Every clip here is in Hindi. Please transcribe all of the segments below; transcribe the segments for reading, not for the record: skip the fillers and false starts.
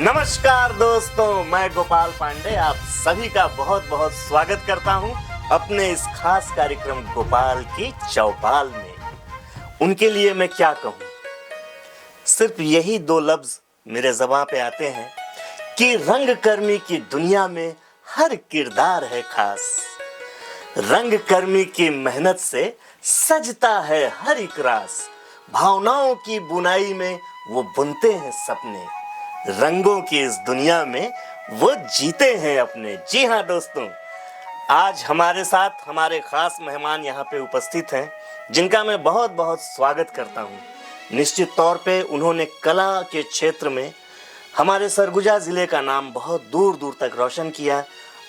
नमस्कार दोस्तों, मैं गोपाल पांडे आप सभी का बहुत बहुत स्वागत करता हूं अपने इस खास कार्यक्रम गोपाल की चौपाल में। उनके लिए मैं क्या कहूं, सिर्फ यही दो लफ्ज मेरे ज़बान पे आते हैं कि रंगकर्मी की दुनिया में हर किरदार है खास। रंगकर्मी की मेहनत से सजता है हर एक रास। भावनाओं की बुनाई में वो बुनते हैं सपने। रंगों की इस दुनिया में वो जीते हैं अपने। जी हाँ दोस्तों, आज हमारे साथ हमारे खास मेहमान यहाँ पे उपस्थित हैं, जिनका मैं बहुत बहुत स्वागत करता हूँ। निश्चित तौर पे उन्होंने कला के क्षेत्र में हमारे सरगुजा ज़िले का नाम बहुत दूर दूर तक रोशन किया।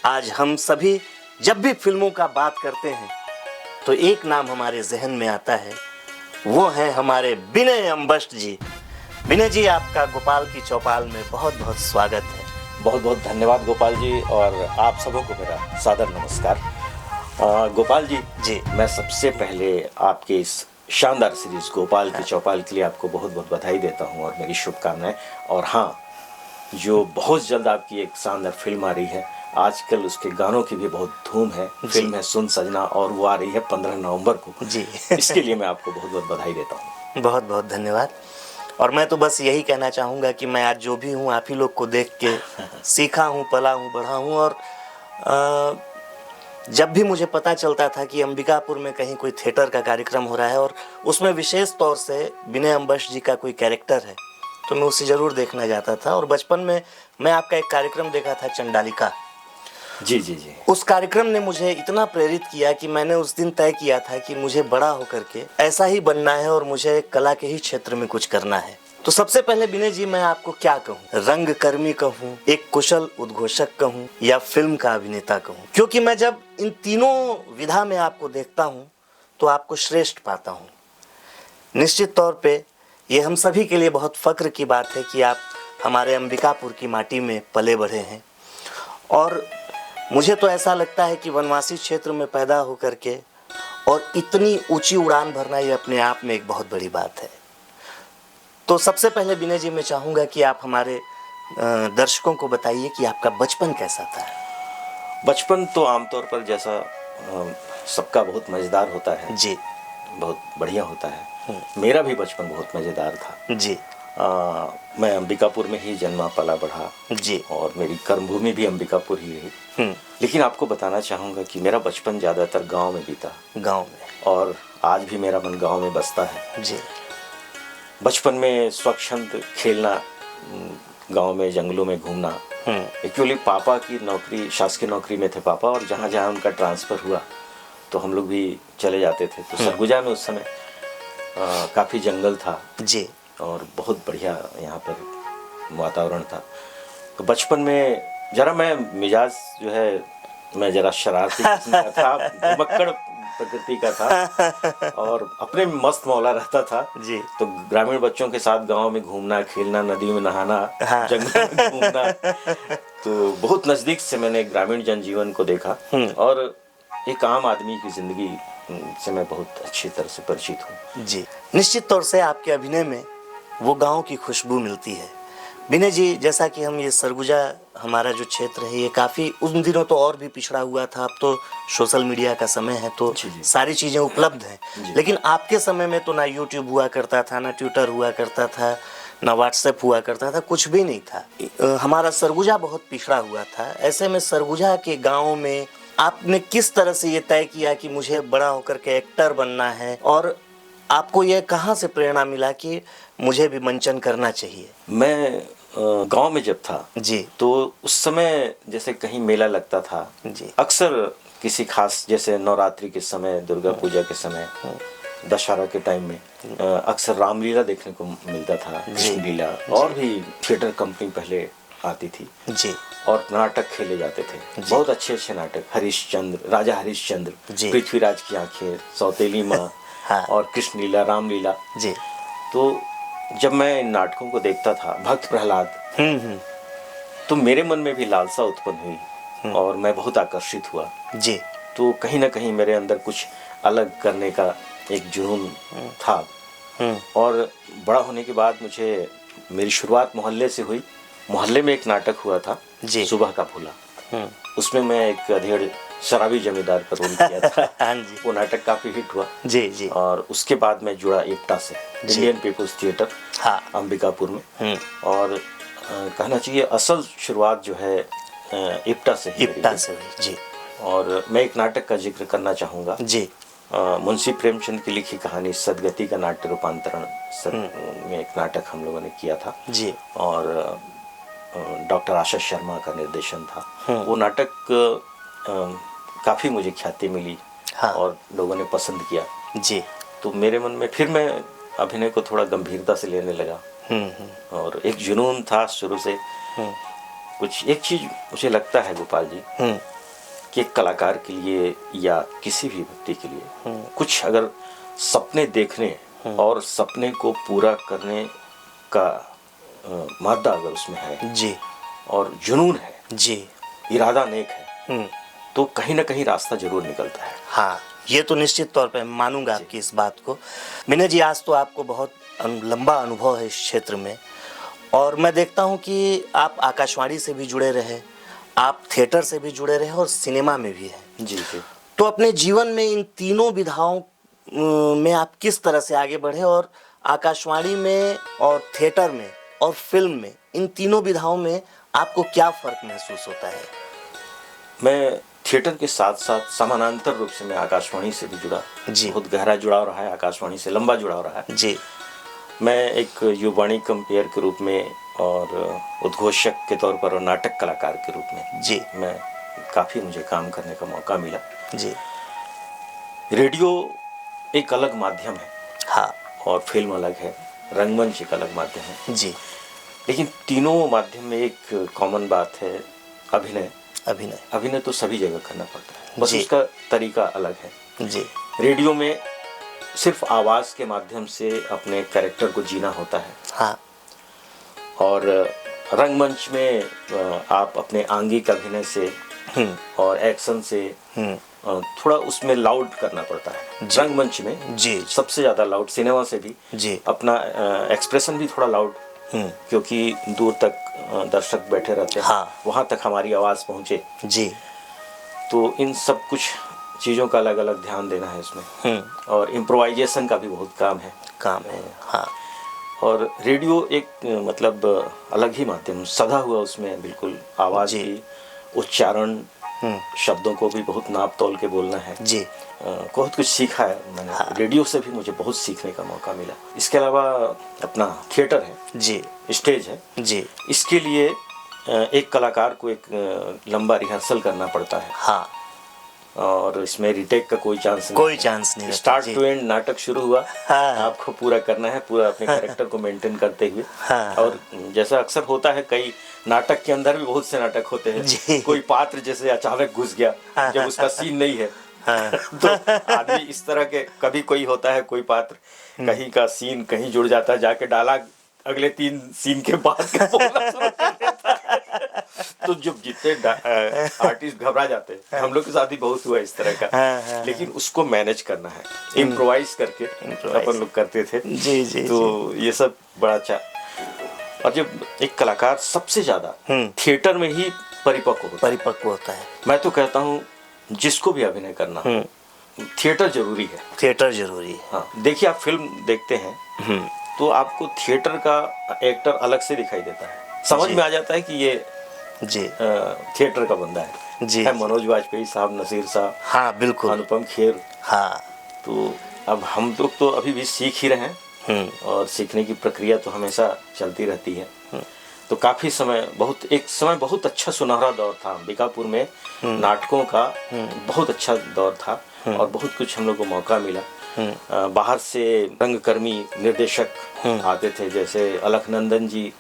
आज हम सभी जब भी फिल्मों का बात करते हैं तो एक नाम हमारे जहन में आता है, वो है हमारे विनय अम्बष्ट जी। विनय जी, आपका गोपाल की चौपाल में बहुत बहुत स्वागत है। बहुत बहुत धन्यवाद गोपाल जी, और आप सबों को मेरा सादर नमस्कार। गोपाल जी, मैं सबसे पहले आपके इस शानदार सीरीज गोपाल की चौपाल के लिए आपको बहुत बहुत बधाई देता हूं और मेरी शुभकामनाएं। और हाँ, जो बहुत जल्द आपकी एक शानदार फिल्म आ रही है, आजकल उसके गानों की भी बहुत धूम है। फिल्म है सुन सजना, और वो आ रही है 15 नवंबर को जी। इसके लिए मैं आपको बहुत बहुत बधाई देता हूँ। बहुत बहुत धन्यवाद। और मैं तो बस यही कहना चाहूँगा कि मैं आज जो भी हूँ आप ही लोग को देख के सीखा हूँ, पला हूँ, बढ़ा हूँ। और जब भी मुझे पता चलता था कि अंबिकापुर में कहीं कोई थिएटर का कार्यक्रम हो रहा है और उसमें विशेष तौर से विनय अम्बष्ट जी का कोई कैरेक्टर है, तो मैं उसे ज़रूर देखना चाहता था। और बचपन में मैं आपका एक कार्यक्रम देखा था, चंडालिका। जी जी जी। उस कार्यक्रम ने मुझे इतना प्रेरित किया कि मैंने उस दिन तय किया था कि मुझे बड़ा होकर के ऐसा ही बनना है और मुझे कला के ही क्षेत्र में कुछ करना है। तो सबसे पहले विनय जी, मैं आपको क्या कहूँ, रंगकर्मी कहूँ, एक कुशल उद्घोषक कहूँ, या फिल्म का अभिनेता कहूँ? क्योंकि मैं जब इन तीनों विधा में आपको देखता हूँ तो आपको श्रेष्ठ पाता हूँ। निश्चित तौर पे ये हम सभी के लिए बहुत फक्र की बात है कि आप हमारे अंबिकापुर की माटी में पले बढ़े हैं। और मुझे तो ऐसा लगता है कि वनवासी क्षेत्र में पैदा होकर के और इतनी ऊंची उड़ान भरना ये अपने आप में एक बहुत बड़ी बात है। तो सबसे पहले विनय जी, मैं चाहूँगा कि आप हमारे दर्शकों को बताइए कि आपका बचपन कैसा था। बचपन तो आमतौर पर जैसा सबका बहुत मज़ेदार होता है जी, बहुत बढ़िया होता है। मेरा भी बचपन बहुत मज़ेदार था जी। मैं अंबिकापुर में ही जन्मा पला बढ़ा जी, और मेरी कर्मभूमि भी अंबिकापुर ही रही। लेकिन आपको बताना चाहूँगा कि मेरा बचपन ज़्यादातर गांव में बीता। गांव में, और आज भी मेरा मन गांव में बसता है जी। बचपन में स्वच्छंद खेलना, गांव में जंगलों में घूमना। एक्चुअली पापा की नौकरी, शासकीय नौकरी में थे पापा, और जहाँ जहाँ उनका ट्रांसफ़र हुआ तो हम लोग भी चले जाते थे। तो सरगुजा में उस समय काफ़ी जंगल था जी, और बहुत बढ़िया यहाँ पर वातावरण था। तो बचपन में ज़रा मैं मिजाज जो है, मैं ज़रा शरारती किस्म का था, घुमक्कड़ प्रकृति का था, और अपने मस्त मौला रहता था जी। तो ग्रामीण बच्चों के साथ गांव में घूमना, खेलना, नदी में नहाना, जंगल में घूमना, तो बहुत नज़दीक से मैंने ग्रामीण जनजीवन को देखा, और एक आम आदमी की ज़िंदगी से मैं बहुत अच्छी तरह से परिचित हूँ जी। निश्चित तौर से आपके अभिनय में वो गांव की खुशबू मिलती है। विनय जी, जैसा कि हम ये सरगुजा हमारा जो क्षेत्र है, ये काफ़ी उन दिनों तो और भी पिछड़ा हुआ था। अब तो सोशल मीडिया का समय है तो सारी चीज़ें उपलब्ध हैं, लेकिन आपके समय में तो ना यूट्यूब हुआ करता था, ना ट्विटर हुआ करता था, ना व्हाट्सएप हुआ करता था, कुछ भी नहीं था। हमारा सरगुजा बहुत पिछड़ा हुआ था। ऐसे में सरगुजा के गाँव में आपने किस तरह से ये तय किया कि मुझे बड़ा होकर के एक्टर बनना है, और आपको ये कहाँ से प्रेरणा मिला कि मुझे भी मंचन करना चाहिए? मैं गांव में जब था जी, तो उस समय जैसे कहीं मेला लगता था जी, अक्सर किसी खास, जैसे नवरात्रि के समय, दुर्गा पूजा के समय, दशहरा के टाइम में अक्सर रामलीला देखने को मिलता था, कृष्ण लीला, और भी थिएटर कंपनी पहले आती थी जी, और नाटक खेले जाते थे, बहुत अच्छे अच्छे नाटक, हरिश्चंद्र, राजा हरिश्चंद्र, पृथ्वीराज की आंखें, सौतेली माँ हाँ, और कृष्ण लीला, रामलीला जी। तो जब मैं इन नाटकों को देखता था, भक्त प्रहलाद, तो मेरे मन में भी लालसा उत्पन्न हुई और मैं बहुत आकर्षित हुआ जी। तो कहीं ना कहीं मेरे अंदर कुछ अलग करने का एक जुनून था। और बड़ा होने के बाद मुझे, मेरी शुरुआत मोहल्ले से हुई, मोहल्ले में एक नाटक हुआ था जी। सुबह का भूला। उसमें मैं एक अधेड़ शराबी जमींदार का रोल किया था। हाँ जी। वो नाटक काफी हिट हुआ। जी जी। और उसके बाद मैं जुड़ा इप्टा से, इंडियन पीपुल्स थिएटर, हाँ, अंबिकापुर में। और कहना चाहिए असल शुरुआत जो है इप्टा से ही इप्टा मेरी से हुई। जी और मैं एक नाटक का जिक्र करना चाहूँगा। जी। मुंशी प्रेमचंद की लिखी कहानी सदगति का नाट्य रूपांतरण में एक नाटक हम लोगों ने किया था जी। और डॉक्टर आशीष शर्मा का निर्देशन था। वो नाटक काफ़ी मुझे ख्याति मिली। हाँ। और लोगों ने पसंद किया। जी। तो मेरे मन में फिर मैं अभिनय को थोड़ा गंभीरता से लेने लगा। और एक जुनून था शुरू से। कुछ एक चीज़ मुझे लगता है गोपाल जी कि एक कलाकार के लिए या किसी भी व्यक्ति के लिए कुछ अगर सपने देखने और सपने को पूरा करने का मादा अगर उसमें है जी और जुनून है जी, इरादा नेक है तो कहीं ना कहीं रास्ता जरूर निकलता है। हाँ, ये तो निश्चित तौर पे मानूंगा आपकी इस बात को। विनय जी, आज तो आपको बहुत लंबा अनुभव है इस क्षेत्र में और मैं देखता हूँ कि आप आकाशवाणी से भी जुड़े रहे, आप थिएटर से भी जुड़े रहे और सिनेमा में भी हैं। जी जी। तो अपने जीवन में इन तीनों विधाओं में आप किस तरह से आगे बढ़े और आकाशवाणी में और थिएटर में और फिल्म में, इन तीनों विधाओं में आपको क्या फर्क महसूस होता है? मैं थिएटर के साथ साथ समानांतर रूप से मैं आकाशवाणी से भी जुड़ा। जी। बहुत गहरा जुड़ाव रहा है, आकाशवाणी से लंबा जुड़ाव रहा है। जी। मैं एक युवाणी कंपेयर के रूप में और उद्घोषक के तौर पर और नाटक कलाकार के रूप में जी मैं काफ़ी मुझे काम करने का मौका मिला। जी। रेडियो एक अलग माध्यम है। हाँ। और फिल्म अलग है, रंगमंच एक अलग माध्यम है। जी। लेकिन तीनों माध्यम में एक कॉमन बात है, अभिनय। अभिनय। अभिनय तो सभी जगह करना पड़ता है, बस जी। उसका तरीका अलग है। जी। रेडियो में सिर्फ आवाज़ के माध्यम से अपने कैरेक्टर को जीना होता है। हाँ। और रंगमंच में आप अपने आंगिक अभिनय से और एक्शन से थोड़ा उसमें लाउड करना पड़ता है। रंगमंच में जी सबसे ज़्यादा लाउड, सिनेमा से भी जी अपना एक्सप्रेशन भी थोड़ा लाउड, क्योंकि दूर तक दर्शक बैठे रहते हैं। हाँ। वहाँ तक हमारी आवाज़ पहुँचे। जी। तो इन सब कुछ चीज़ों का अलग अलग ध्यान देना है इसमें। और इम्प्रोवाइजेशन का भी बहुत काम है। हाँ। और रेडियो एक मतलब अलग ही माध्यम, सधा हुआ उसमें बिल्कुल आवाज़ की उच्चारण, शब्दों को भी बहुत नाप तोल के बोलना है। जी। बहुत कुछ सीखा है मैंने। हाँ। रेडियो से भी मुझे बहुत सीखने का मौका मिला। इसके अलावा अपना थिएटर है जी, स्टेज है जी, इसके लिए एक कलाकार को एक लंबा रिहर्सल करना पड़ता है। हाँ। और इसमें रिटेक का कोई चांस नहीं, कोई चांस नहीं। स्टार्ट टू एंड नाटक शुरू हुआ। हाँ। आपको पूरा करना है, पूरा अपने कैरेक्टर को मेंटेन करते हुए। हाँ। और जैसा अक्सर होता है, कई नाटक के अंदर भी बहुत से नाटक होते हैं। कोई पात्र जैसे अचानक घुस गया, जब उसका सीन नहीं है। हाँ। तो आदमी इस तरह के, कभी कोई होता है कोई पात्र कहीं का सीन कहीं जुड़ जाता है, जाके डायलॉग अगले 3 सीन के बाद का बोलना शुरू कर देता है। तो जब जितने आर्टिस्ट घबरा जाते हैं, हम लोग के साथ ही बहुत हुआ इस तरह का। लेकिन उसको मैनेज करना है, इम्प्रोवाइज करके अपन लोग करते थे। जी जी। तो ये सब बड़ा अच्छा। और जब एक कलाकार सबसे ज्यादा थिएटर में ही परिपक्व होता है। मैं तो कहता हूँ जिसको भी अभिनय करना थिएटर जरूरी है। थिएटर जरूरी है। हाँ, देखिए आप फिल्म देखते हैं तो आपको थिएटर का एक्टर अलग से दिखाई देता है, समझ में आ जाता है कि ये जी थिएटर का बंदा है। जी। मनोज वाजपेयी साहब, नसीर साहब, हाँ बिल्कुल, अनुपम खेर। हाँ। तो अब हम लोग तो अभी भी सीख ही रहे हैं और सीखने की प्रक्रिया तो हमेशा चलती रहती है। तो काफी समय, एक समय बहुत अच्छा सुनहरा दौर था अंबिकापुर में, नाटकों का बहुत अच्छा दौर था और बहुत कुछ हम लोग को मौका मिला। बाहर से रंगकर्मी निर्देशक आते थे, जैसे अलखनंदन जी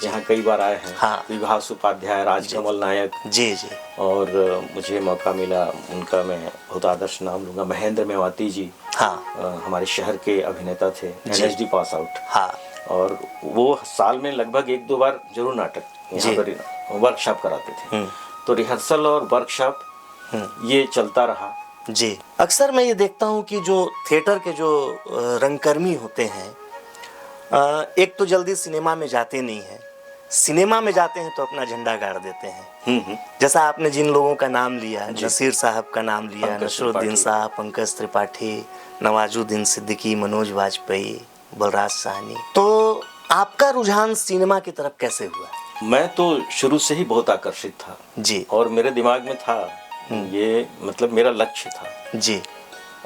यहाँ कई बार आए हैं। हाँ। विभास उपाध्याय, राजकमल नायक जी जी। और मुझे मौका मिला उनका, मैं बहुत आदर्श नाम लूँगा, महेंद्र मेवाती जी। हाँ। हमारे शहर के अभिनेता थे, NSD पास आउट। हाँ। और वो साल में लगभग 1-2 बार जरूर नाटक यहाँ पर वर्कशॉप कराते थे। तो रिहर्सल और वर्कशॉप ये चलता रहा। जी। अक्सर मैं ये देखता हूँ कि जो थिएटर के जो रंगकर्मी होते हैं, एक तो जल्दी सिनेमा में जाते नहीं हैं, सिनेमा में जाते हैं तो अपना झंडा गाड़ देते हैं। जैसा आपने जिन लोगों का नाम लिया, नसीर साहब का नाम लिया, नसरुद्दीन साहब, पंकज त्रिपाठी, नवाजुद्दीन सिद्दीकी, मनोज वाजपेयी, बलराज साहनी, तो आपका रुझान सिनेमा की तरफ कैसे हुआ? मैं तो शुरू से ही बहुत आकर्षित था जी, और मेरे दिमाग में था ये, मतलब मेरा लक्ष्य था जी,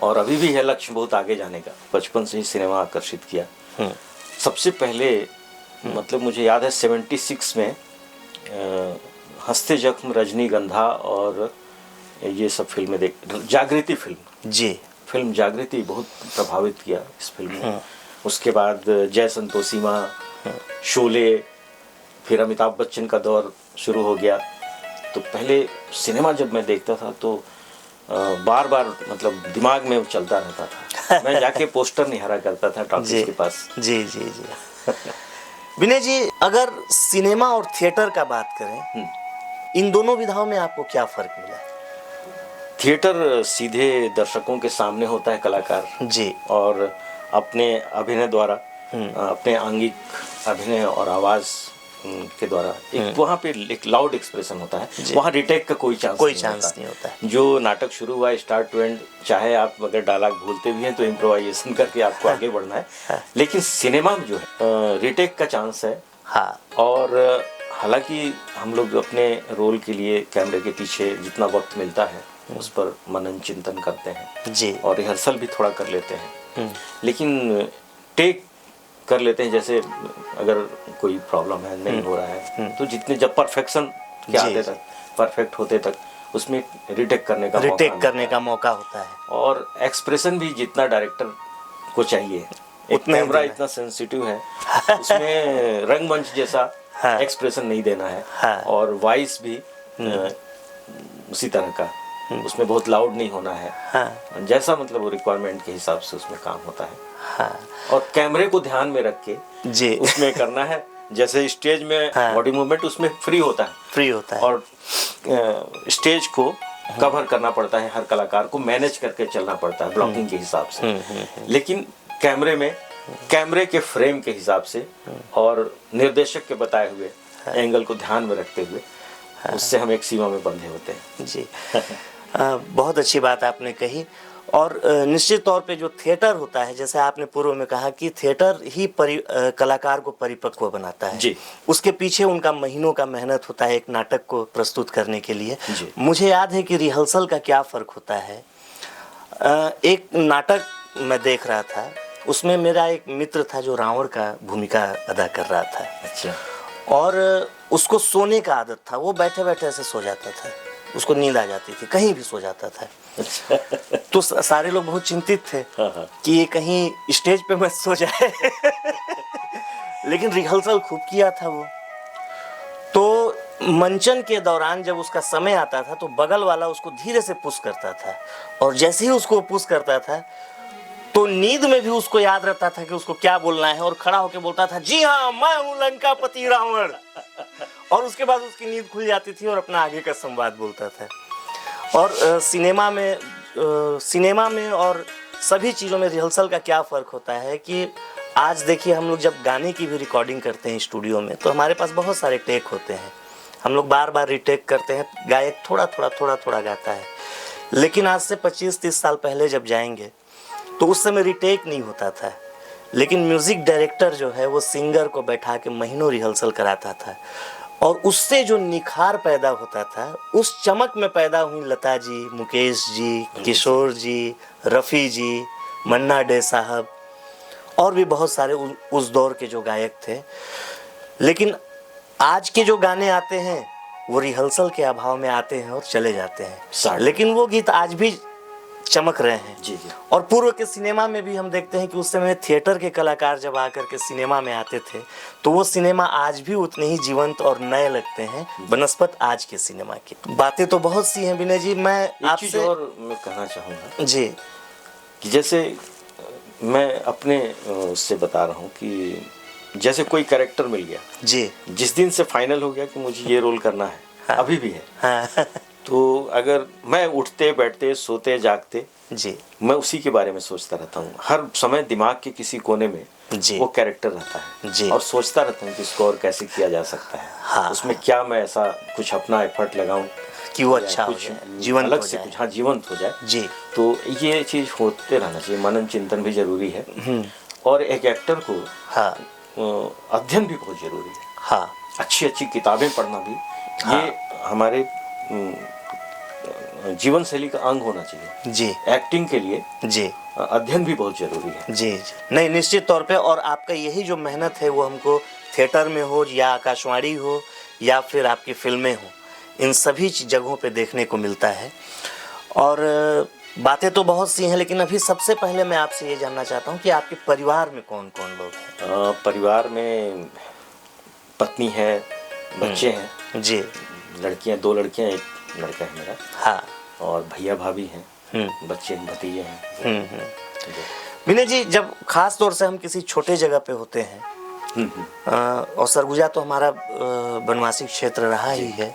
और अभी भी है लक्ष्य बहुत आगे जाने का। बचपन से ही सिनेमा आकर्षित किया। सबसे पहले मतलब मुझे याद है 76 में हंसते जख्म, रजनीगंधा और ये सब फिल्में देख, जागृति फिल्म, जी, फिल्म जागृति बहुत प्रभावित किया इस फिल्म में। उसके बाद जय संतोषी माँ, शोले, फिर अमिताभ बच्चन का दौर शुरू हो गया। तो पहले सिनेमा जब मैं देखता था तो बार बार मतलब दिमाग में चलता रहता था। मैं जाके पोस्टर निहारा करता था टॉकीज के पास। जी जी जी। विनय जी, अगर सिनेमा और थिएटर का बात करें, इन दोनों विधाओं में आपको क्या फर्क मिला है? थिएटर सीधे दर्शकों के सामने होता है कलाकार जी, और अपने अभिनय द्वारा, अपने आंगिक अभिनय और आवाज के द्वारा एक वहाँ पे एक लाउड एक्सप्रेशन होता है। वहाँ रिटेक का कोई चांस नहीं होता है। जो नाटक शुरू हुआ स्टार्ट टू एंड, चाहे आप अगर डायलॉग भूलते भी हैं तो इम्प्रोवाइजेशन करके आपको आगे बढ़ना है। लेकिन सिनेमा में जो है रिटेक का चांस है। हाँ, और हालांकि हम लोग अपने रोल के लिए कैमरे के पीछे जितना वक्त मिलता है उस पर मनन चिंतन करते हैं जी, और रिहर्सल भी थोड़ा कर लेते हैं, लेकिन टेक कर लेते हैं। जैसे अगर कोई प्रॉब्लम है, नहीं हो रहा है, तो जितने जब परफेक्शन के आते तक, परफेक्ट होते तक उसमें रिटेक करने का मौका होता है। और एक्सप्रेशन भी जितना डायरेक्टर को चाहिए, एक कैमरा इतना सेंसिटिव है उसमें रंगमंच जैसा एक्सप्रेशन नहीं देना है। और वॉइस भी उसी तरह का, उसमें बहुत लाउड नहीं होना है। जैसा मतलब वो रिक्वायरमेंट के हिसाब से उसमें काम होता है। और कैमरे को ध्यान में रख के जी उसमें करना है। जैसे स्टेज में बॉडी मूवमेंट उसमें फ्री होता है और स्टेज को कवर करना पड़ता है, हर कलाकार को मैनेज करके चलना पड़ता है ब्लॉकिंग के हिसाब से। लेकिन कैमरे में कैमरे के फ्रेम के हिसाब से और निर्देशक के बताए हुए एंगल को ध्यान में रखते हुए उससे हम एक सीमा में बंधे होते हैं। जी, बहुत अच्छी बात आपने कही। और निश्चित तौर पे जो थिएटर होता है, जैसे आपने पूर्व में कहा कि थिएटर ही कलाकार को परिपक्व बनाता है जी। उसके पीछे उनका महीनों का मेहनत होता है एक नाटक को प्रस्तुत करने के लिए। मुझे याद है कि रिहर्सल का क्या फ़र्क होता है। एक नाटक मैं देख रहा था, उसमें मेरा एक मित्र था जो रावण का भूमिका अदा कर रहा था। अच्छा। और उसको सोने का आदत था, वो बैठे बैठे ऐसे सो जाता था, उसको नींद आ जाती थी, कहीं भी सो जाता था। तो सारे लोग बहुत चिंतित थे कि ये कहीं स्टेज पे मत सो जाए। लेकिन रिहर्सल खूब किया था वो। तो मंचन के दौरान जब उसका समय आता था तो बगल वाला उसको धीरे से पुश करता था, और जैसे ही उसको पुश करता था तो नींद में भी उसको याद रहता था कि उसको क्या बोलना है, और खड़ा होकर बोलता था, जी हाँ मैं हूँ लंकापति रावण। और उसके बाद उसकी नींद खुल जाती थी और अपना आगे का संवाद बोलता था। और सिनेमा में और सभी चीज़ों में रिहर्सल का क्या फ़र्क होता है कि आज देखिए, हम लोग जब गाने की भी रिकॉर्डिंग करते हैं स्टूडियो में तो हमारे पास बहुत सारे टेक होते हैं, हम लोग बार बार रिटेक करते हैं, गायक थोड़ा थोड़ा गाता है। लेकिन आज से 25-30 साल पहले जब जाएंगे तो उस समय रिटेक नहीं होता था, लेकिन म्यूज़िक डायरेक्टर जो है वो सिंगर को बैठा के महीनों रिहर्सल कराता था, और उससे जो निखार पैदा होता था, उस चमक में पैदा हुई लता जी, मुकेश जी, किशोर जी, रफ़ी जी, मन्ना डे साहब और भी बहुत सारे उस दौर के जो गायक थे। लेकिन आज के जो गाने आते हैं वो रिहर्सल के अभाव में आते हैं और चले जाते हैं, लेकिन वो गीत आज भी चमक रहे हैं। जी जी। और पूर्व के सिनेमा में भी हम देखते हैं कि उस समय थिएटर के कलाकार जब आकर के सिनेमा में आते थे तो वो सिनेमा आज भी उतने ही जीवंत और नए लगते हैं बनस्पत आज के सिनेमा की। बातें तो बहुत सी हैं विनय जी, मैं आपसे और मैं कहना चाहूँगा जी कि जैसे मैं अपने उससे बता रहा हूँ कि जैसे कोई कैरेक्टर मिल गया जी, जिस दिन से फाइनल हो गया कि मुझे ये रोल करना है, अभी भी है, तो अगर मैं उठते बैठते सोते जागते जी मैं उसी के बारे में सोचता रहता हूँ। हर समय दिमाग के किसी कोने में जी, वो कैरेक्टर रहता है जी, और सोचता रहता हूँ कि इसको और कैसे किया जा सकता है। हाँ, उसमें क्या मैं ऐसा कुछ अपना एफर्ट लगाऊं कि वो अच्छा हो कुछ जाए, जीवंत अलग हो से जाए। कुछ, हाँ, जीवंत हो जाए। जी, तो ये चीज़ होते रहना चाहिए, मनन चिंतन भी जरूरी है और एक एक्टर को हाँ, अध्ययन भी बहुत जरूरी है। हाँ, अच्छी अच्छी किताबें पढ़ना भी हाँ, ये हमारे जीवन शैली का अंग होना चाहिए। जी, एक्टिंग के लिए जी, अध्ययन भी बहुत जरूरी है। जी, जी। नहीं, निश्चित तौर पे, और आपका यही जो मेहनत है वो हमको थिएटर में हो या आकाशवाणी हो या फिर आपकी फिल्में हो, इन सभी जगहों पे देखने को मिलता है। और बातें तो बहुत सी हैं, लेकिन अभी सबसे पहले मैं आपसे ये जानना चाहता हूँ कि आपके परिवार में कौन-कौन लोग हैं? परिवार में पत्नी है, बच्चे हैं, जी, लड़कियां, 2 लड़कियां, 1 लड़का है मेरा, हाँ, और भैया भाभी हैं, बच्चे भतीजे हैं। विनय जी, जब खास तौर से हम किसी छोटे जगह पे होते हैं, और सरगुजा तो हमारा वनवासी क्षेत्र रहा ही है,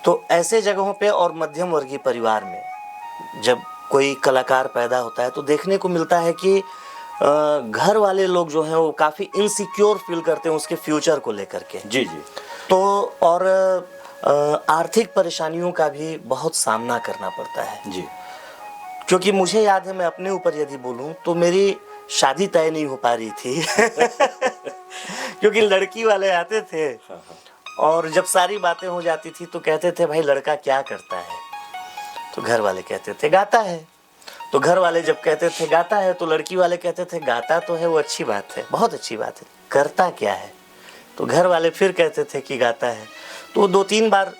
तो ऐसे जगहों पे और मध्यम वर्गीय परिवार में जब कोई कलाकार पैदा होता है तो देखने को मिलता है कि घर वाले लोग जो हैं वो काफ़ी इनसिक्योर फील करते हैं उसके फ्यूचर को लेकर के। जी जी। तो और आर्थिक परेशानियों का भी बहुत सामना करना पड़ता है जी। क्योंकि मुझे याद है, मैं अपने ऊपर यदि बोलूं तो मेरी शादी तय नहीं हो पा रही थी क्योंकि लड़की वाले आते थे और जब सारी बातें हो जाती थी तो कहते थे भाई लड़का क्या करता है, तो घर वाले कहते थे गाता है। तो घर वाले जब कहते थे गाता है तो लड़की वाले कहते थे गाता तो है, वो अच्छी बात है, बहुत अच्छी बात है, करता क्या है? तो घर वाले फिर कहते थे कि गाता है। तो 2-3 बार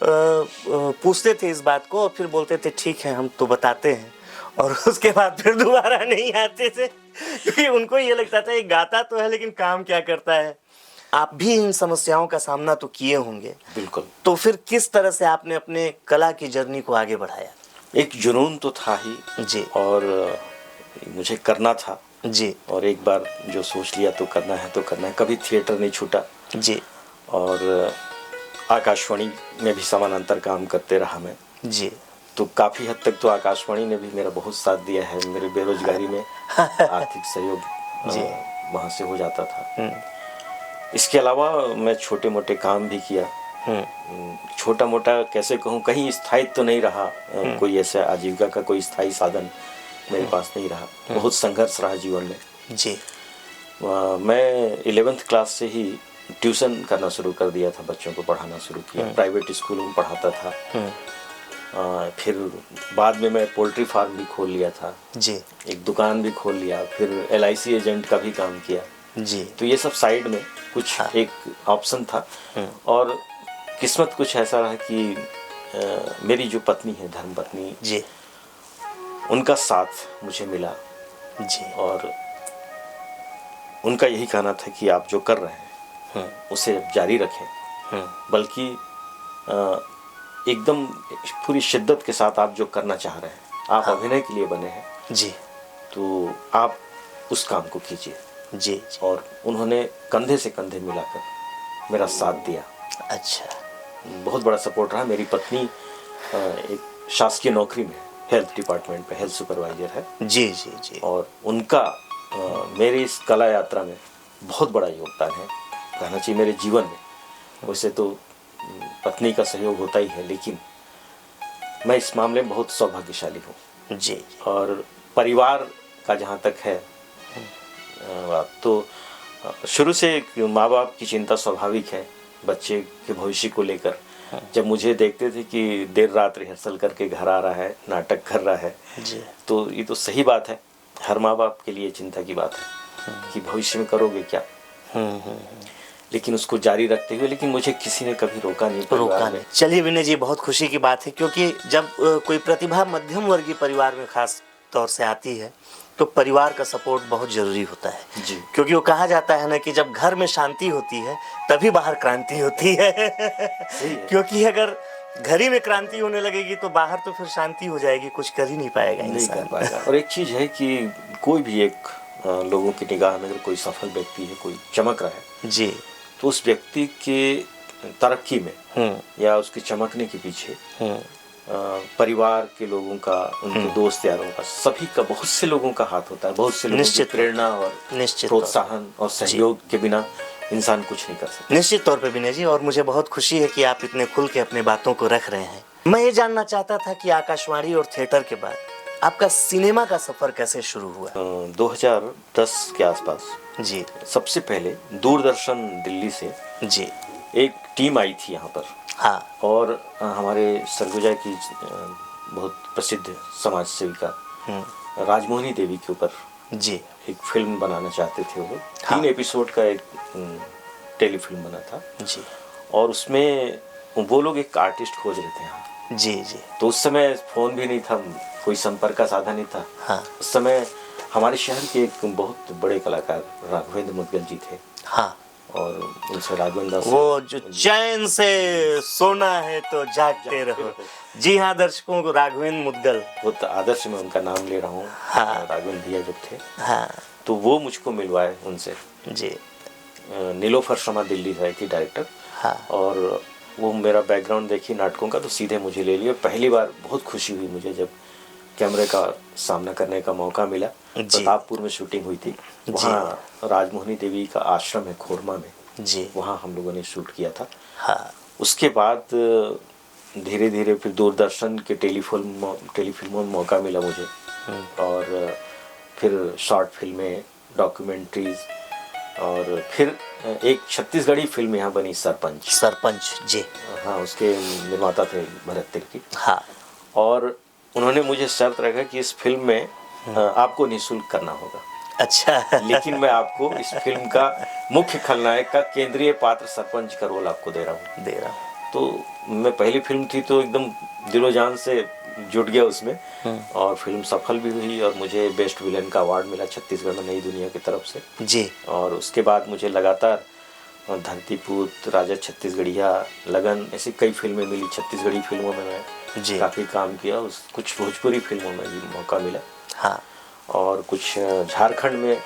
पूछते थे इस बात को और फिर बोलते थे ठीक है हम तो बताते हैं, और उसके बाद फिर दोबारा नहीं आते थे क्योंकि उनको ये लगता था ये गाता तो है लेकिन काम क्या करता है। आप भी इन समस्याओं का सामना तो किए होंगे। बिल्कुल। तो फिर किस तरह से आपने अपने कला की जर्नी को आगे बढ़ाया? एक जुनून तो था ही जी, और मुझे करना था जी, और एक बार जो सोच लिया तो करना है तो करना है। कभी थिएटर नहीं छूटा जी, और आकाशवाणी में भी समानांतर काम करते रहा मैं। जी, तो काफ़ी हद तक तो आकाशवाणी ने भी मेरा बहुत साथ दिया है। मेरे बेरोजगारी में आर्थिक सहयोग जी, वहाँ से हो जाता था। इसके अलावा मैं छोटे मोटे काम भी किया। छोटा मोटा कैसे कहूँ, कहीं स्थायित्व तो नहीं रहा, कोई ऐसा आजीविका का कोई स्थायी साधन मेरे पास नहीं रहा। बहुत संघर्ष रहा जीवन में। जी, मैं 11th क्लास से ही ट्यूशन करना शुरू कर दिया था, बच्चों को पढ़ाना शुरू किया। प्राइवेट स्कूलों में पढ़ाता था। फिर बाद में मैं पोल्ट्री फार्म भी खोल लिया था। जी, एक दुकान भी खोल लिया। फिर LIC एजेंट का भी काम किया। जी, तो ये सब साइड में कुछ एक ऑप्शन था। और किस्मत कुछ ऐसा रहा कि मेरी जो पत्नी है, धर्मपत्नी जी, उनका साथ मुझे मिला जी, और उनका यही कहना था कि आप जो कर रहे हैं उसे जारी रखें, बल्कि एकदम पूरी शिद्दत के साथ आप जो करना चाह रहे हैं, आप अभिनय के लिए बने हैं, जी, तो आप उस काम को कीजिए। जी, और उन्होंने कंधे से कंधे मिलाकर मेरा साथ दिया। अच्छा, बहुत बड़ा सपोर्ट रहा। मेरी पत्नी एक शासकीय नौकरी में, हेल्थ डिपार्टमेंट में हेल्थ सुपरवाइजर है। जी, जी, जी, और उनका मेरी इस कला यात्रा में बहुत बड़ा योगदान है, कहना चाहिए मेरे जीवन में। वैसे तो पत्नी का सहयोग होता ही है, लेकिन मैं इस मामले में बहुत सौभाग्यशाली हूँ। जी, और परिवार का जहाँ तक है तो शुरू से माँ बाप की चिंता स्वाभाविक है बच्चे के भविष्य को लेकर। जब मुझे देखते थे कि देर रात रिहर्सल करके घर आ रहा है, नाटक कर रहा है, जी, तो ये तो सही बात है, हर माँ बाप के लिए चिंता की बात है कि भविष्य में करोगे क्या। लेकिन उसको जारी रखते हुए, लेकिन मुझे किसी ने कभी रोका नहीं। चलिए विनय जी, बहुत खुशी की बात है क्योंकि जब कोई प्रतिभा मध्यम वर्गीय परिवार में खास तौर से आती है तो परिवार का सपोर्ट बहुत जरूरी होता है जी। क्योंकि वो कहा जाता है ना कि जब घर में शांति होती है तभी बाहर क्रांति होती है क्योंकि अगर घर ही में क्रांति होने लगेगी तो बाहर तो फिर शांति हो जाएगी, कुछ कर ही नहीं पाएगा इंसान। नहीं कर पाएगा। और एक चीज़ है कि कोई भी एक लोगों की निगाह में अगर कोई सफल व्यक्ति है, कोई चमक रहा है जी, तो उस व्यक्ति के तरक्की में या उसके चमकने के पीछे परिवार के लोगों का, उनके दोस्त यारों का, सभी का, बहुत से लोगों का हाथ होता है, बहुत से लोगों की प्रेरणा और प्रोत्साहन और सहयोग के बिना इंसान कुछ नहीं कर सकता। निश्चित तौर पे विनय जी, और मुझे बहुत खुशी है कि आप इतने खुल के अपने बातों को रख रहे हैं। मैं ये जानना चाहता था कि आकाशवाणी और थिएटर के बाद आपका सिनेमा का सफर कैसे शुरू हुआ? 2010 के आसपास जी। सबसे पहले दूरदर्शन दिल्ली से जी एक टीम आई थी यहाँ पर। हाँ। और हमारे सरगुजा की बहुत प्रसिद्ध समाज सेविका राजमोहिनी देवी के ऊपर जी एक फिल्म बनाना चाहते थे वो। हाँ। 3 एपिसोड का एक टेलीफिल्म बना था जी। और उसमें वो लोग एक आर्टिस्ट खोज रहे थे यहाँ। जी जी। तो उस समय फ़ोन भी नहीं था, कोई संपर्क का साधन नहीं था। हाँ। उस समय हमारे शहर के एक बहुत बड़े कलाकार राघवेंद्र मुद्गल जी थे। हाँ। और उनसे राघवेंद्र दास, वो जो चैन से सोना है तो जागते रहो। जी हाँ दर्शकों को, राघवेंद्र मुद्गल, बहुत आदर्श में उनका नाम ले रहा हूँ। हाँ। राघवेंद्र भैया जब थे, हाँ तो वो मुझको मिलवाए उनसे। जी। नीलोफर शर्मा दिल्ली से आई थी डायरेक्टर। हाँ। और वो मेरा बैकग्राउंड देखी नाटकों का, तो सीधे मुझे ले लिया। पहली बार बहुत खुशी हुई मुझे जब कैमरे का सामना करने का मौका मिला। प्रतापपुर में शूटिंग हुई थी, वहाँ राजमोहिनी देवी का आश्रम है खोरमा में जी, वहाँ हम लोगों ने शूट किया था। हाँ। उसके बाद धीरे धीरे फिर दूरदर्शन के टेलीफिल्मों में मौका मिला मुझे। और फिर शॉर्ट फिल्में, डॉक्यूमेंट्रीज, और फिर एक छत्तीसगढ़ी फिल्म यहाँ बनी सरपंच जी। हाँ, उसके निर्माता थे भरत तिर्की। हाँ। और उन्होंने मुझे शर्त रखा कि इस फिल्म में आपको निःशुल्क करना होगा। अच्छा। लेकिन मैं आपको इस फिल्म का मुख्य खलनायक का केंद्रीय पात्र सरपंच का रोल आपको दे रहा हूँ। तो मैं पहली फिल्म थी तो एकदम दिलो जान से जुट गया उसमें। और फिल्म सफल भी हुई और मुझे बेस्ट विलेन का अवार्ड मिला छत्तीसगढ़ में नई दुनिया की तरफ से जी। और उसके बाद मुझे लगातार धरतीपूत, राजा छत्तीसगढ़िया, लगन, ऐसी कई फिल्में मिली। छत्तीसगढ़ी फिल्मों में मैं काफ़ी काम किया। कुछ भोजपुरी फिल्मों में भी मौका मिला। हाँ। और कुछ झारखंड में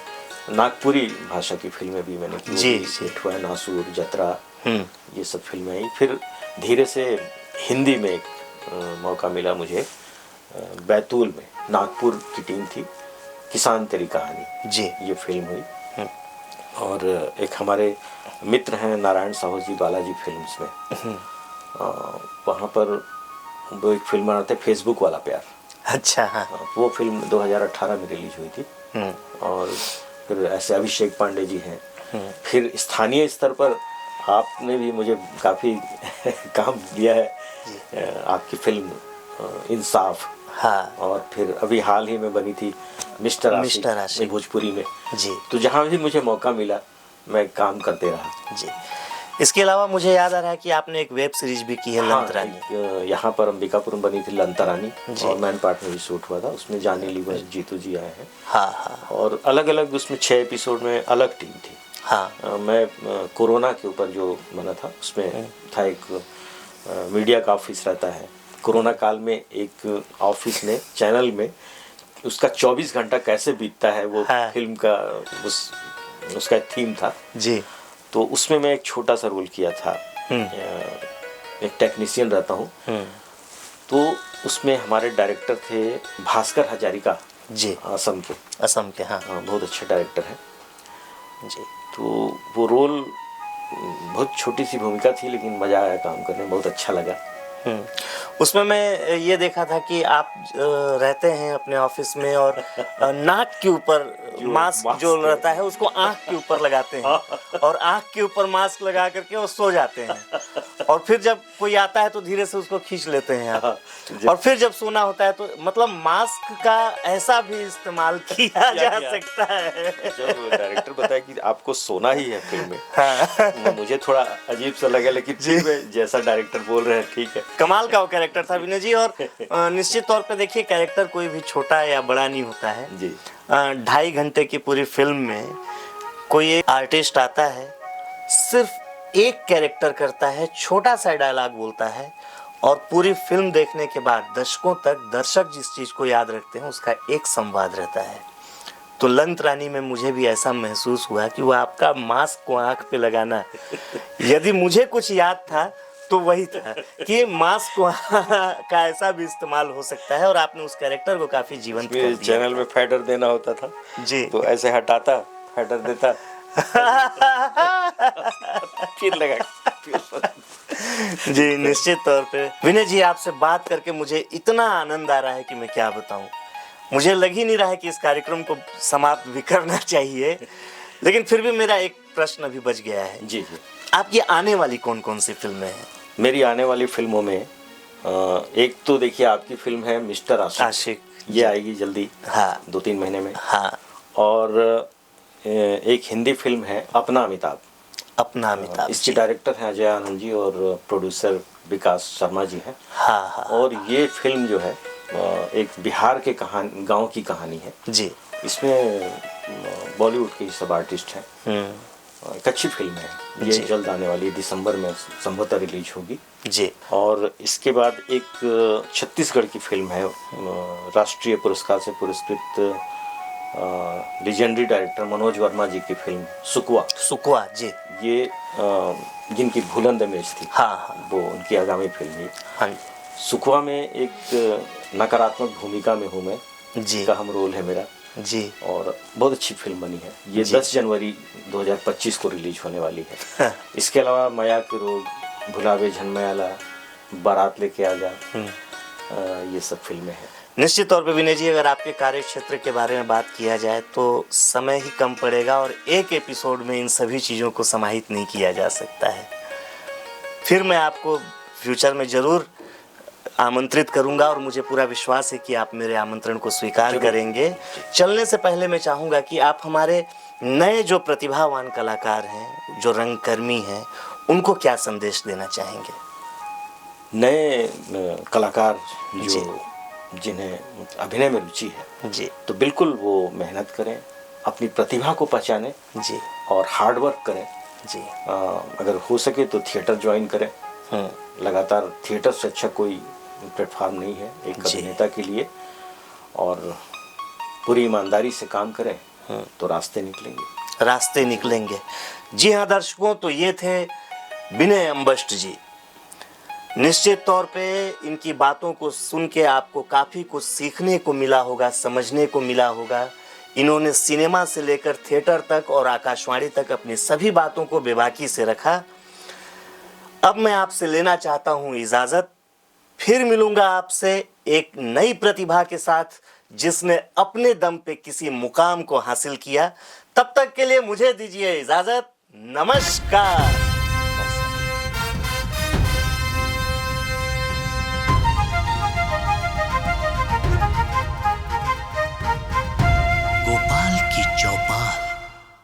नागपुरी भाषा की फिल्में भी मैंने की। जी। पेठुआ, नासूर, जतरा, ये सब फिल्में आई। फिर धीरे से हिंदी में एक मौका मिला मुझे। बैतूल में नागपुर की टीम थी, किसान तेरी कहानी जी, ये फिल्म हुई। और एक हमारे मित्र हैं नारायण साहू जी, बालाजी फिल्म्स में, वहाँ पर वो एक फिल्म बनाते, फेसबुक वाला प्यार। अच्छा। हाँ। वो फिल्म 2018 में रिलीज हुई थी। और फिर ऐसे अभिषेक पांडे जी हैं। फिर स्थानीय स्तर पर आपने भी मुझे काफ़ी काम दिया है। आपकी फिल्म इंसाफ। हाँ। और फिर अभी हाल ही में बनी थी मिस्टर आशिक भोजपुरी में जी। तो जहाँ भी मुझे मौका मिला मैं काम करते रहा जी। इसके अलावा मुझे याद आ रहा है कि आपने एक वेब सीरीज भी की है, लंतरानी। यहाँ पर अंबिकापुर में बनी थी लंतरानी, और मैन पार्ट में भी शूट हुआ था। उसमें जानी लीवर, जीतू जी आए हैं। हाँ हाँ। और अलग अलग उसमें 6 एपिसोड में अलग टीम थी। हाँ। मैं कोरोना के ऊपर जो बना था उसमें था, एक मीडिया का ऑफिस रहता है। कोरोना काल में एक ऑफिस ने चैनल में उसका 24 घंटा कैसे बीतता है वो फिल्म का उसका थीम था जी। तो उसमें मैं एक छोटा सा रोल किया था। एक टेक्नीशियन रहता हूँ। तो उसमें हमारे डायरेक्टर थे भास्कर हजारिका जी, असम के। हाँ। बहुत अच्छे डायरेक्टर हैं जी। तो वो रोल बहुत छोटी सी भूमिका थी लेकिन मज़ा आया काम करने में, बहुत अच्छा लगा। उसमें मैं ये देखा था कि आप रहते हैं अपने ऑफिस में और नाक के ऊपर मास्क जो रहता है उसको आँख के ऊपर लगाते हैं और आँख के ऊपर मास्क लगा करके वो सो जाते हैं और फिर जब कोई आता है तो धीरे से उसको खींच लेते हैं आप। और फिर जब सोना होता है तो मतलब मास्क का ऐसा भी इस्तेमाल किया जा सकता है। जब डायरेक्टर बताया कि आपको सोना ही है फिल्म में, हाँ। मुझे थोड़ा अजीब सा लगा लेकिन ठीक है, जैसा डायरेक्टर बोल रहे हैं ठीक है। कमाल का वो कैरेक्टर था विनय जी। और निश्चित तौर पे देखिए कैरेक्टर कोई भी छोटा या बड़ा नहीं होता है जी। 2.5 घंटे की पूरी फिल्म में कोई एक आर्टिस्ट आता है, सिर्फ एक कैरेक्टर करता है, छोटा सा डायलॉग बोलता है और पूरी फिल्म देखने के बाद दशकों तक दर्शक जिस चीज को याद रखते हैं उसका एक संवाद रहता है। तो लंतरानी में मुझे भी ऐसा महसूस हुआ कि वो आपका मास्क को आंख पे लगाना, यदि मुझे कुछ याद था तो वही था कि मास्क का ऐसा भी इस्तेमाल हो सकता है और आपने उस कैरेक्टर को काफी जीवंत कर दिया। चैनल में फैडर देना होता था जी, तो ऐसे हटाता, फैडर देता फिर लगा जी। निश्चित तौर पे विनय जी, आपसे बात करके मुझे इतना आनंद आ रहा है कि मैं क्या बताऊं। मुझे लग ही नहीं रहा है कि इस कार्यक्रम को समाप्त भी करना चाहिए, लेकिन फिर भी मेरा एक प्रश्न अभी बच गया है। जी जी। आपकी आने वाली कौन कौन सी फिल्में हैं? मेरी आने वाली फिल्मों में एक तो देखिए आपकी फिल्म है मिस्टर आशिक, ये आएगी जल्दी, हाँ, 2-3 महीने में। हाँ। और एक हिंदी फिल्म है अपना अमिताभ। अपना अमिताभ, इसके डायरेक्टर हैं अजय आनंद जी और प्रोड्यूसर विकास शर्मा जी हैं। हाँ, हाँ। और ये फिल्म जो है एक बिहार के गांव की कहानी है जी। इसमें बॉलीवुड के सब आर्टिस्ट हैं। एक अच्छी फिल्म है, ये जल्द आने वाली है, दिसंबर में संभवतः रिलीज होगी जी। और इसके बाद एक छत्तीसगढ़ की फिल्म है, राष्ट्रीय पुरस्कार से पुरस्कृत लेजेंडरी डायरेक्टर मनोज वर्मा जी की फिल्म सुकवा जी। ये जिनकी भूलन दमेज थी, हाँ, हाँ। वो उनकी आगामी फिल्म है। हाँ। सुकवा में एक नकारात्मक भूमिका में हूँ मैं जी, का हम रोल है मेरा जी, और बहुत अच्छी फिल्म बनी है। ये 10 जनवरी 2025 को रिलीज होने वाली है। इसके अलावा माया के रोग, भुलावे झनमयाला, बारात लेके आ जा, ये सब फिल्में हैं। निश्चित तौर पे विनय जी, अगर आपके कार्य क्षेत्र के बारे में बात किया जाए तो समय ही कम पड़ेगा और एक एपिसोड में इन सभी चीज़ों को समाहित नहीं किया जा सकता है। फिर मैं आपको फ्यूचर में ज़रूर आमंत्रित करूंगा और मुझे पूरा विश्वास है कि आप मेरे आमंत्रण को स्वीकार करेंगे। चलने से पहले मैं चाहूँगा कि आप हमारे नए जो प्रतिभावान कलाकार हैं, जो रंगकर्मी हैं, उनको क्या संदेश देना चाहेंगे? नए कलाकार जो जिन्हें अभिनय में रुचि है जी, तो बिल्कुल वो मेहनत करें, अपनी प्रतिभा को पहचानें जी, और हार्ड वर्क करें जी। अगर हो सके तो थिएटर ज्वाइन करें। लगातार थिएटर से अच्छा कोई प्लेटफॉर्म नहीं है एक अभिनेता के लिए, और पूरी ईमानदारी से काम करें तो रास्ते निकलेंगे। जी हाँ दर्शकों, तो ये थे विनय अम्बष्ट जी। निश्चित तौर पे इनकी बातों को सुन के आपको काफ़ी कुछ सीखने को मिला होगा, समझने को मिला होगा। इन्होंने सिनेमा से लेकर थिएटर तक और आकाशवाणी तक अपनी सभी बातों को बेबाकी से रखा। अब मैं आपसे लेना चाहता हूँ इजाज़त। फिर मिलूंगा आपसे एक नई प्रतिभा के साथ जिसने अपने दम पे किसी मुकाम को हासिल किया। तब तक के लिए मुझे दीजिए इजाज़त। नमस्कार।